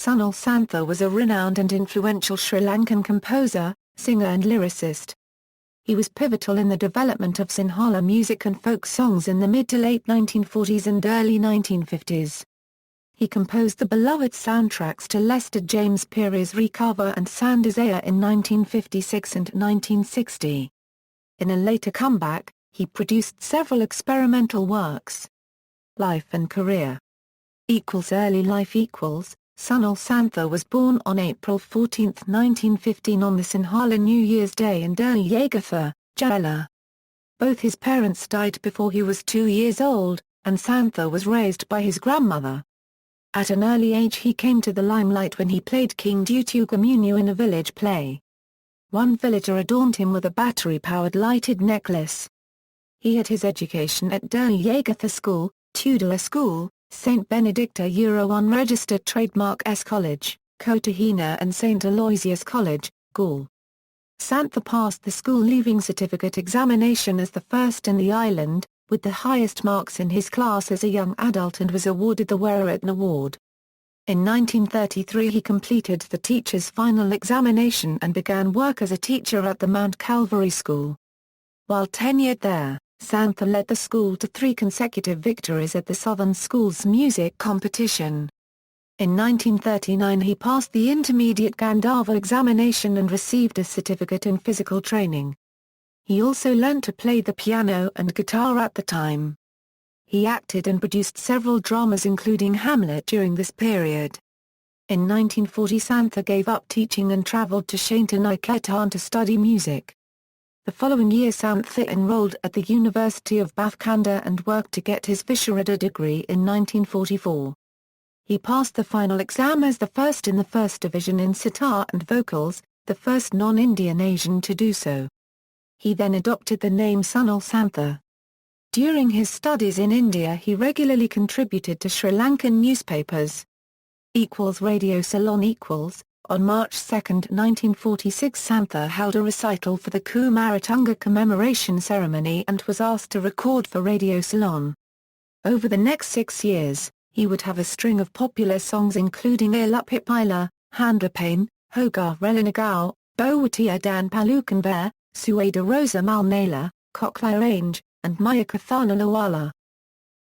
Sunil Santha was a renowned and influential Sri Lankan composer, singer and lyricist. He was pivotal in the development of Sinhala music and folk songs in the mid to late 1940s and early 1950s. He composed the beloved soundtracks to Lester James' Peries' Rekava and Sandesaya in 1956 and 1960. In a later comeback, he produced several experimental works. Life and career. Early life. Sunil Santha was born on April 14, 1915 on the Sinhala New Year's Day in Rekava, Kerala. Both his parents died before he was 2 years old, and Santha was raised by his grandmother. At an early age he came to the limelight when he played King Dutugamunyu in a village play. One villager adorned him with a battery-powered lighted necklace. He had his education at Rekava School, Tudor School, St. Benedicta Unregistered Trademark S College, Kotahina and St. Aloysius College, Gaul. Santha passed the school leaving certificate examination as the first in the island, with the highest marks in his class as a young adult and was awarded the Wereratna Award. In 1933 he completed the teacher's final examination and began work as a teacher at the Mount Calvary School. While tenured there, Santha led the school to 3 consecutive victories at the Southern Schools Music Competition. In 1939 he passed the intermediate Gandharva examination and received a certificate in physical training. He also learnt to play the piano and guitar at the time. He acted and produced several dramas including Hamlet during this period. In 1940 Santha gave up teaching and travelled to Shantiniketan to study music. The following year Santha enrolled at the University of Bafkanda and worked to get his Visharada degree in 1944. He passed the final exam as the first in the first division in sitar and vocals, the first non-Indian Asian to do so. He then adopted the name Sunil Santha. During his studies in India he regularly contributed to Sri Lankan newspapers. Radio Ceylon. On March 2, 1946 Santha held a recital for the Kumaratunga commemoration ceremony and was asked to record for Radio Ceylon. Over the next 6 years, he would have a string of popular songs including Ilupipila, Handapane, Hoga Relinagao, Bowatia Dan Palukan Bear, Sueda Rosa Malnala, Cockly Range, and Mayakathana Lawala.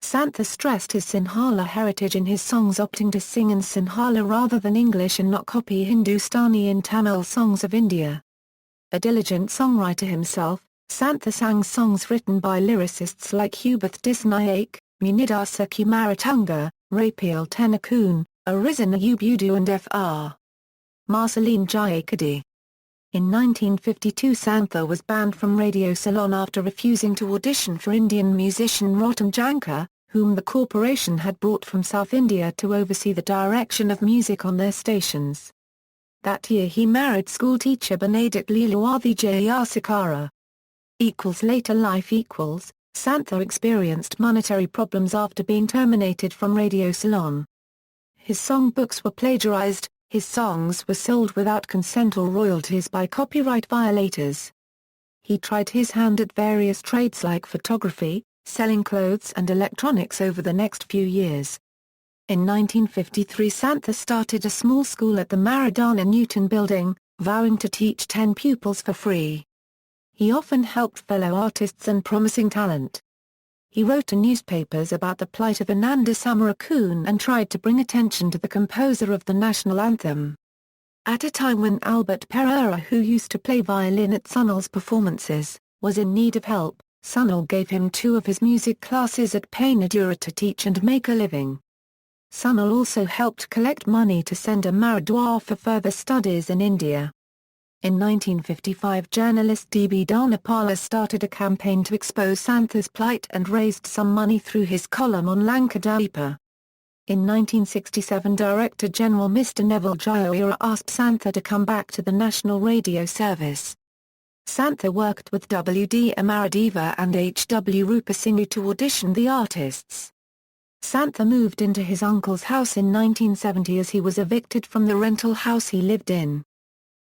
Santha stressed his Sinhala heritage in his songs, opting to sing in Sinhala rather than English and not copy Hindustani and Tamil songs of India. A diligent songwriter himself, Santha sang songs written by lyricists like Huberth Disnayak, Munidasa Kumaratunga, Rapiel Tenakun, Arizana Ubudu and Fr. Marceline Jayakadi. In 1952 Santha was banned from Radio Ceylon after refusing to audition for Indian musician Rotam Jankar, whom the corporation had brought from South India to oversee the direction of music on their stations. That year he married schoolteacher Benedict Lilawathi Jayasekara. Later life. Santha experienced monetary problems after being terminated from Radio Ceylon. His songbooks were plagiarized. His songs were sold without consent or royalties by copyright violators. He tried his hand at various trades like photography, selling clothes and electronics over the next few years. In 1953 Santha started a small school at the Maradana Newton building, vowing to teach 10 pupils for free. He often helped fellow artists and promising talent. He wrote to newspapers about the plight of Ananda Samarakun and tried to bring attention to the composer of the national anthem. At a time when Albert Pereira, who used to play violin at Sunil's performances, was in need of help, Sunil gave him 2 of his music classes at Painadura to teach and make a living. Sunil also helped collect money to send a Maradua for further studies in India. In 1955 journalist D.B. Dhanapala started a campaign to expose Santha's plight and raised some money through his column on Lankadipa. In 1967 Director General Mr. Neville Jayawira asked Santha to come back to the National Radio Service. Santha worked with W.D. Amaradeva and H.W. Rupasinghe to audition the artists. Santha moved into his uncle's house in 1970 as he was evicted from the rental house he lived in.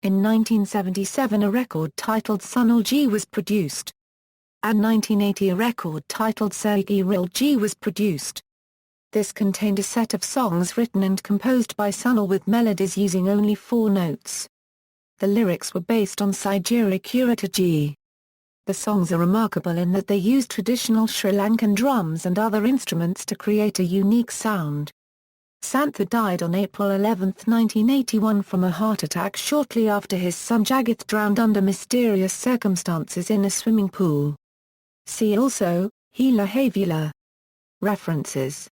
In 1977 a record titled Sunil Ji was produced. And 1980 a record titled Sergi Ril Ji was produced. This contained a set of songs written and composed by Sunil with melodies using only 4 notes. The lyrics were based on Sigiri Kuritaji. The songs are remarkable in that they use traditional Sri Lankan drums and other instruments to create a unique sound. Santha died on April 11, 1981 from a heart attack shortly after his son Jagat drowned under mysterious circumstances in a swimming pool. See also, Hila Havila. References